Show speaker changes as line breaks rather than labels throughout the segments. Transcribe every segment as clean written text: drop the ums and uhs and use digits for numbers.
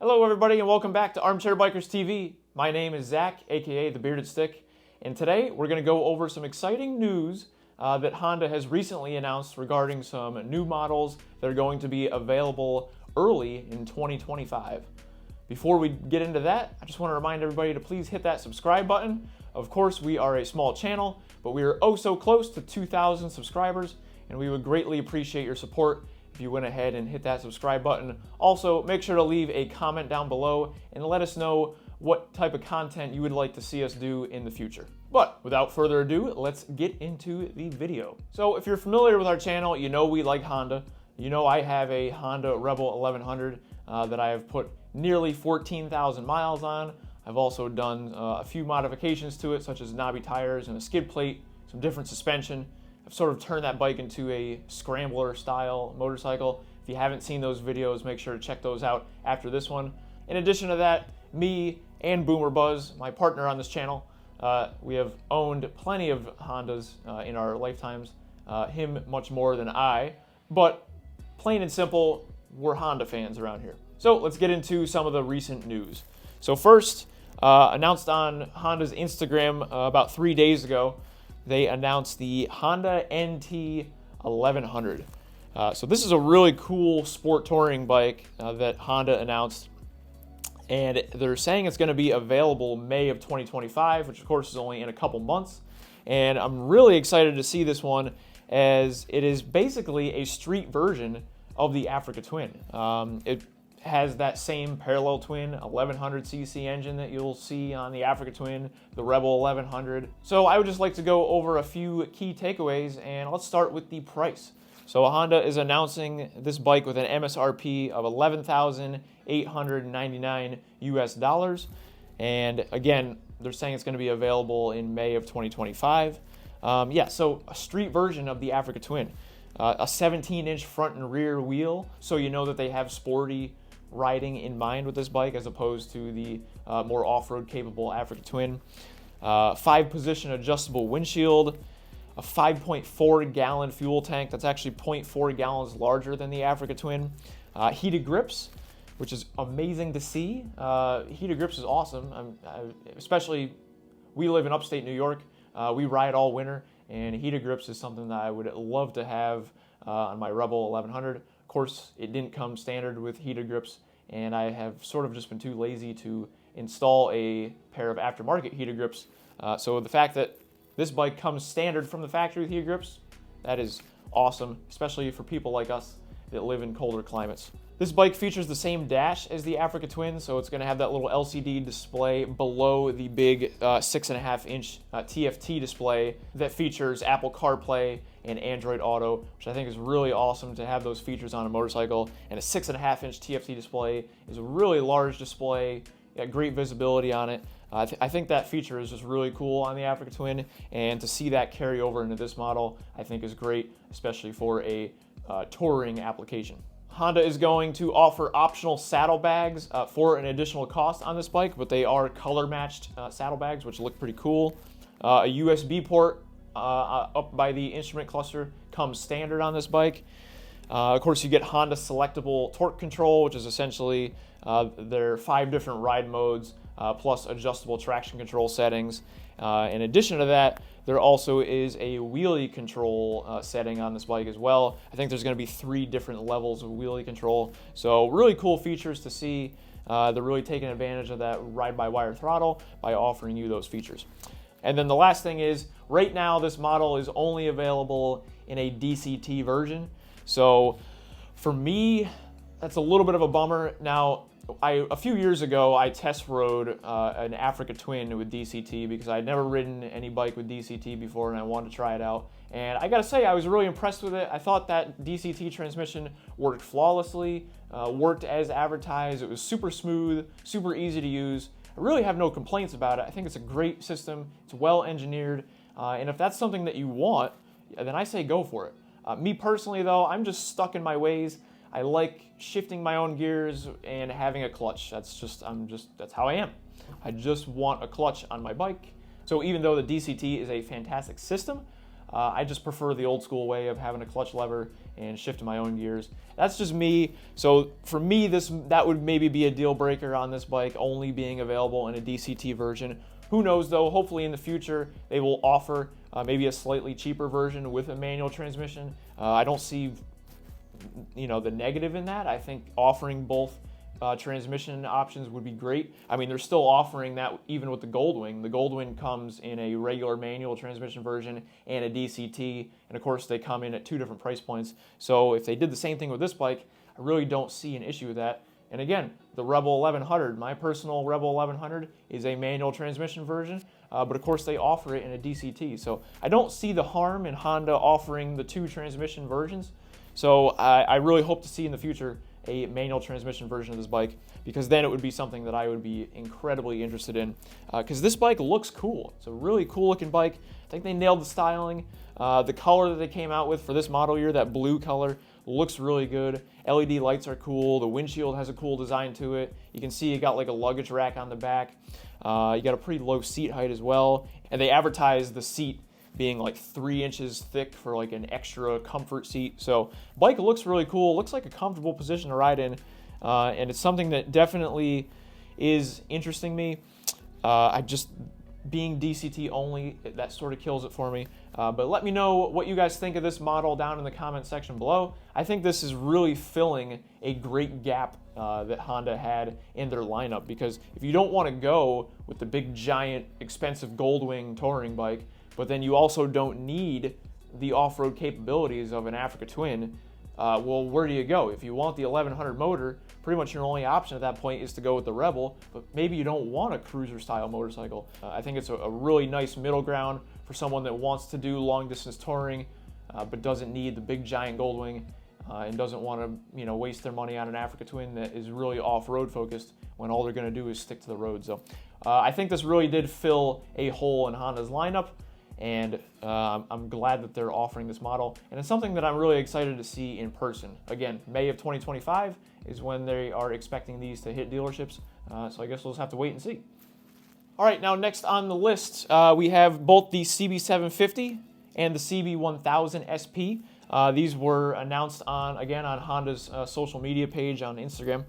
Hello everybody and welcome back to Armchair Bikers TV. My name is Zach, aka The Bearded Stick, and today we're going to go over some exciting news that Honda has recently announced regarding some new models that are going to be available early in 2025. Before we get into that, I just want to remind everybody to please hit that subscribe button. Of course, we are a small channel, but we are oh so close to 2,000 subscribers, and we would greatly appreciate your support if you went ahead and hit that subscribe button. Also, make sure to leave a comment down below and let us know what type of content you would like to see us do in the future. But without further ado, let's get into the video. So if you're familiar with our channel, you know we like Honda. You know I have a Honda Rebel 1100 that I have put nearly 14,000 miles on. I've also done a few modifications to it, such as knobby tires and a skid plate, some different suspension. I've sort of turned that bike into a scrambler style motorcycle. If you haven't seen those videos, make sure to check those out after this one. In addition to that, me and Boomer Buzz, my partner on this channel, we have owned plenty of Hondas in our lifetimes, him much more than I, but plain and simple, we're Honda fans around here. So let's get into some of the recent news. So first, announced on Honda's Instagram about 3 days ago, they announced the Honda NT1100. So this is a really cool sport touring bike that Honda announced, and they're saying it's going to be available May of 2025, which of course is only in a couple months. And I'm really excited to see this one, as it is basically a street version of the Africa Twin. It has that same parallel twin 1100cc engine that you'll see on the Africa Twin, the Rebel 1100. So I would just like to go over a few key takeaways, and let's start with the price. So Honda is announcing this bike with an MSRP of $11,899 US, and again, they're saying it's going to be available in May of 2025. So a street version of the Africa Twin. A 17-inch front and rear wheel, so you know that they have sporty riding in mind with this bike as opposed to the more off-road capable Africa Twin. 5-position adjustable windshield, a 5.4 gallon fuel tank that's actually 0.4 gallons larger than the Africa Twin. Heated grips, which is amazing to see. Heated grips is awesome. Especially, we live in upstate New York. We ride all winter, and heated grips is something that I would love to have on my Rebel 1100. Of course, it didn't come standard with heated grips, and I have sort of just been too lazy to install a pair of aftermarket heated grips. So the fact that this bike comes standard from the factory with heated grips, that is awesome, especially for people like us that live in colder climates. This bike features the same dash as the Africa Twin, so it's going to have that little LCD display below the big 6.5-inch TFT display that features Apple CarPlay and Android Auto, which I think is really awesome to have those features on a motorcycle. And a 6.5-inch TFT display is a really large display, great visibility on it. I think that feature is just really cool on the Africa Twin, and to see that carry over into this model, I think is great, especially for a touring application. Honda is going to offer optional saddlebags for an additional cost on this bike, but they are color-matched saddlebags, which look pretty cool. A USB port up by the instrument cluster comes standard on this bike. Of course, you get Honda selectable torque control, which is essentially their 5 different ride modes, plus adjustable traction control settings. In addition to that, there also is a wheelie control setting on this bike as well. I think there's going to be 3 different levels of wheelie control. So really cool features to see. They're really taking advantage of that ride-by-wire throttle by offering you those features. And then the last thing is, right now this model is only available in a DCT version. So for me, that's a little bit of a bummer. Now, a few years ago, I test rode an Africa Twin with DCT because I had never ridden any bike with DCT before, and I wanted to try it out. And I gotta say, I was really impressed with it. I thought that DCT transmission worked flawlessly, worked as advertised. It was super smooth, super easy to use. I really have no complaints about it. I think it's a great system. It's well engineered. And if that's something that you want, then I say go for it. Me personally, though, I'm just stuck in my ways. I like shifting my own gears and having a clutch. That's how I am. I just want a clutch on my bike. So even though the DCT is a fantastic system, I just prefer the old school way of having a clutch lever and shifting my own gears. That's just me. So for me, that would maybe be a deal breaker on this bike, only being available in a DCT version. Who knows though, hopefully in the future they will offer maybe a slightly cheaper version with a manual transmission. I don't see the negative in that. I think offering both transmission options would be great. I mean, they're still offering that even with the Goldwing. The Goldwing comes in a regular manual transmission version and a DCT, and of course they come in at 2 different price points. So if they did the same thing with this bike, I really don't see an issue with that. And again, the Rebel 1100, my personal Rebel 1100 is a manual transmission version, but of course they offer it in a DCT. So I don't see the harm in Honda offering the 2 transmission versions. So I really hope to see in the future a manual transmission version of this bike, because then it would be something that I would be incredibly interested in, because this bike looks cool. It's a really cool looking bike. I think they nailed the styling. The color that they came out with for this model year, that blue color, looks really good. LED lights are cool. The windshield has a cool design to it. You can see you got like a luggage rack on the back. You got a pretty low seat height as well, and they advertise the seat being like 3 inches thick for like an extra comfort seat. So bike looks really cool. Looks like a comfortable position to ride in, and it's something that definitely is interesting me. Being DCT only, that sort of kills it for me. But let me know what you guys think of this model down in the comment section below. I think this is really filling a great gap that Honda had in their lineup, because if you don't want to go with the big giant expensive Goldwing touring bike, but then you also don't need the off-road capabilities of an Africa Twin, well, where do you go? If you want the 1100 motor, pretty much your only option at that point is to go with the Rebel, but maybe you don't want a cruiser-style motorcycle. I think it's a really nice middle ground for someone that wants to do long-distance touring, but doesn't need the big giant Goldwing, and doesn't want to waste their money on an Africa Twin that is really off-road focused when all they're going to do is stick to the road. So I think this really did fill a hole in Honda's lineup, and I'm glad that they're offering this model, and it's something that I'm really excited to see in person. Again, May of 2025 is when they are expecting these to hit dealerships, so I guess we'll just have to wait and see. All right, now next on the list, we have both the CB750 and the CB1000SP. These were announced on Honda's social media page on Instagram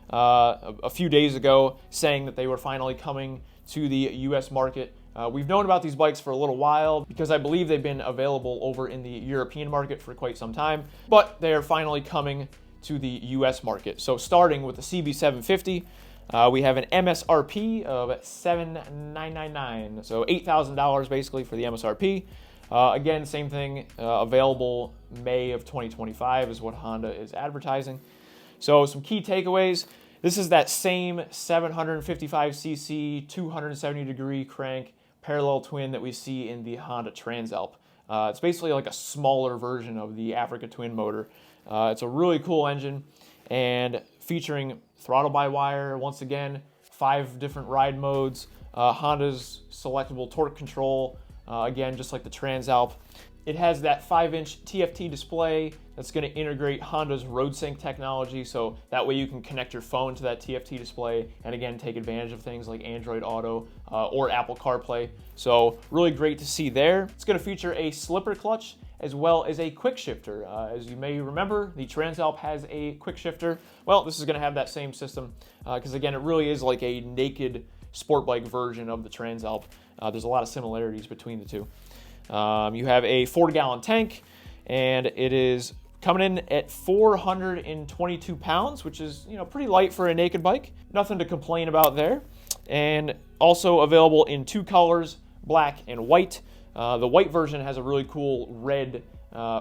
a few days ago, saying that they were finally coming to the US market. We've known about these bikes for a little while because I believe they've been available over in the European market for quite some time, but they are finally coming to the US market. So starting with the CB750, we have an MSRP of $7,999, so $8,000 basically for the MSRP. Again, same thing, available May of 2025 is what Honda is advertising. So some key takeaways. This is that same 755cc, 270-degree crank parallel twin that we see in the Honda Transalp. It's basically like a smaller version of the Africa Twin motor. It's a really cool engine, and featuring throttle-by-wire, once again, 5 different ride modes, Honda's selectable torque control, again, just like the Transalp. It has that 5-inch TFT display that's going to integrate Honda's RoadSync technology, so that way you can connect your phone to that TFT display and again take advantage of things like Android Auto or Apple CarPlay. So really great to see there. It's going to feature a slipper clutch as well as a quick shifter. As you may remember, the Transalp has a quick shifter. Well, this is going to have that same system because again, it really is like a naked sport bike version of the Transalp. There's a lot of similarities between the two. You have a 4-gallon tank, and it is coming in at 422 pounds, which is pretty light for a naked bike. Nothing to complain about there. And also available in 2 colors, black and white. The white version has a really cool red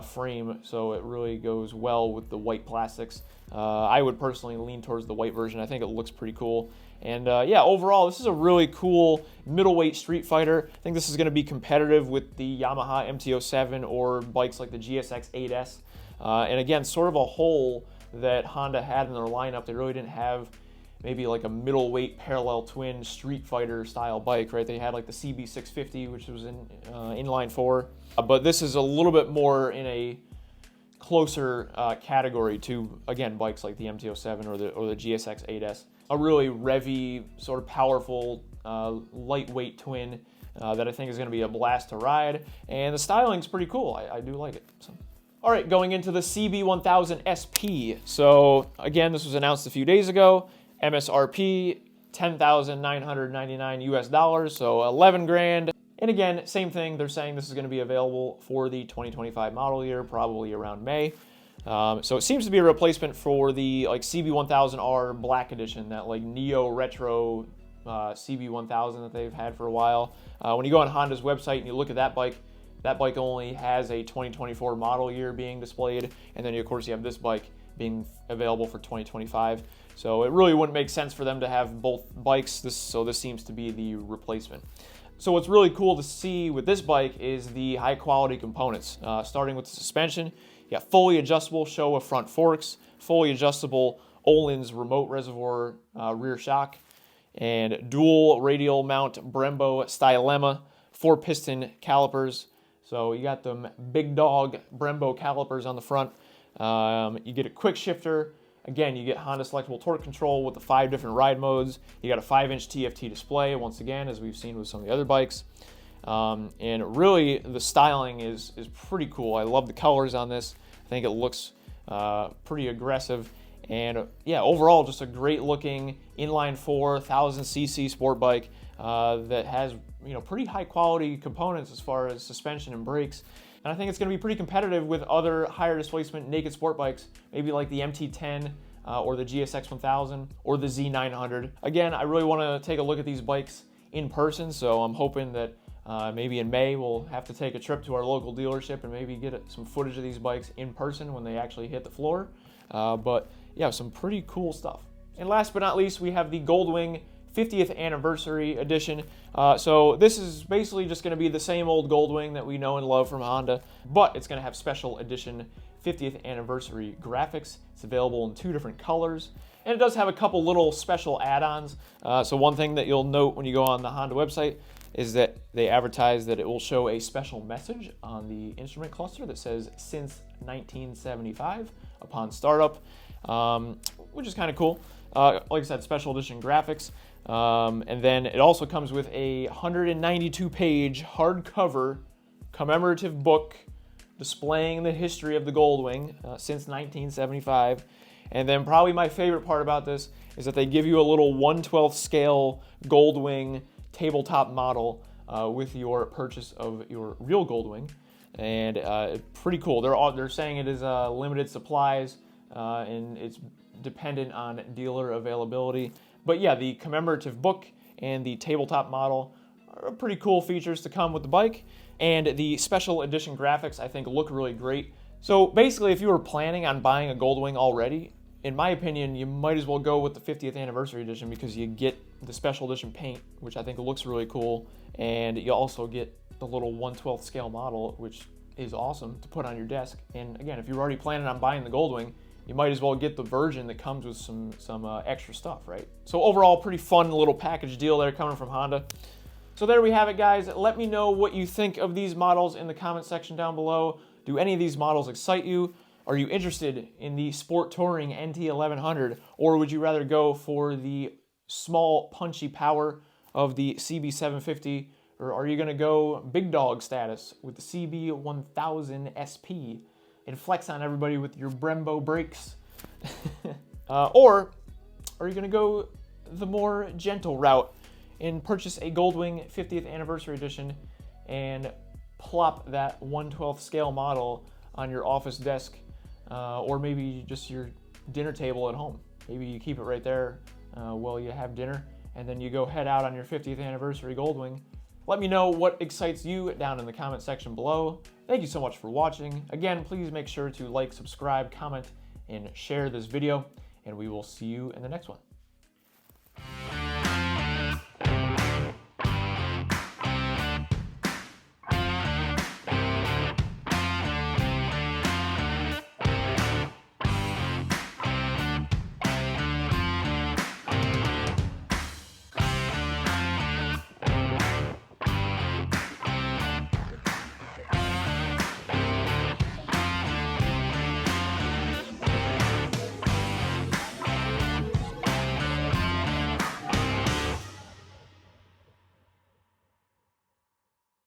frame, so it really goes well with the white plastics. I would personally lean towards the white version. I think it looks pretty cool. And yeah, overall, this is a really cool middleweight street fighter. I think this is going to be competitive with the Yamaha MT07 or bikes like the GSX 8S. And again, sort of a hole that Honda had in their lineup. They really didn't have maybe like a middleweight parallel twin street fighter style bike, right? They had like the CB650, which was in inline 4. But this is a little bit more in a closer category to, again, bikes like the MT07 or the GSX 8S. A really revvy, sort of powerful, lightweight twin that I think is going to be a blast to ride, and the styling's pretty cool. I do like it. So. All right, going into the CB1000SP. So again, this was announced a few days ago. MSRP $10,999 US, so 11 grand. And again, same thing. They're saying this is going to be available for the 2025 model year, probably around May. So it seems to be a replacement for the like CB1000R Black Edition, that like neo retro CB1000 that they've had for a while. When you go on Honda's website and you look at that bike only has a 2024 model year being displayed, and then of course you have this bike being available for 2025. So it really wouldn't make sense for them to have both bikes. So this seems to be the replacement. So what's really cool to see with this bike is the high quality components, starting with the suspension. You got fully adjustable Showa front forks, fully adjustable Öhlins remote reservoir rear shock, and dual radial mount Brembo Stylema 4-piston calipers. So you got them big dog Brembo calipers on the front. You get a quick shifter. Again, you get Honda selectable torque control with the 5 different ride modes. You got a 5-inch TFT display, once again, as we've seen with some of the other bikes. And really, the styling is pretty cool. I love the colors on this. I think it looks pretty aggressive. And yeah, overall, just a great looking inline 4 1000cc sport bike that has pretty high quality components as far as suspension and brakes. And I think it's going to be pretty competitive with other higher displacement naked sport bikes, maybe like the MT10 or the GSX 1000 or the Z900. Again, I really want to take a look at these bikes in person, so I'm hoping that maybe in May we'll have to take a trip to our local dealership and maybe get some footage of these bikes in person when they actually hit the floor. But yeah, some pretty cool stuff. And last but not least, we have the Goldwing 50th Anniversary Edition. So this is basically just going to be the same old Goldwing that we know and love from Honda, but it's going to have special edition 50th Anniversary graphics. It's available in 2 different colors, and it does have a couple little special add-ons. So one thing that you'll note when you go on the Honda website is that they advertise that it will show a special message on the instrument cluster that says "Since 1975" upon startup, which is kind of cool. Like I said, special edition graphics. And then it also comes with a 192-page hardcover commemorative book displaying the history of the Goldwing since 1975. And then probably my favorite part about this is that they give you a little 1/12 scale Goldwing tabletop model with your purchase of your real Goldwing. And pretty cool. They're saying it is limited supplies and it's dependent on dealer availability. But yeah, the commemorative book and the tabletop model are pretty cool features to come with the bike. And the special edition graphics, I think, look really great. So basically, if you were planning on buying a Goldwing already, in my opinion, you might as well go with the 50th Anniversary Edition because you get the special edition paint, which I think looks really cool. And you also get the little 1/12 scale model, which is awesome to put on your desk. And again, if you're already planning on buying the Goldwing, you might as well get the version that comes with some extra stuff, right? So overall, pretty fun little package deal there coming from Honda. So there we have it, guys. Let me know what you think of these models in the comment section down below. Do any of these models excite you? Are you interested in the sport touring NT1100, or would you rather go for the small punchy power of the CB750, or are you going to go big dog status with the CB1000SP? And flex on everybody with your Brembo brakes? Or are you going to go the more gentle route and purchase a Goldwing 50th Anniversary Edition and plop that 1/12 scale model on your office desk or maybe just your dinner table at home? Maybe you keep it right there while you have dinner, and then you go head out on your 50th Anniversary Goldwing. Let me know what excites you down in the comment section below. Thank you so much for watching. Again, please make sure to like, subscribe, comment, and share this video, and we will see you in the next one.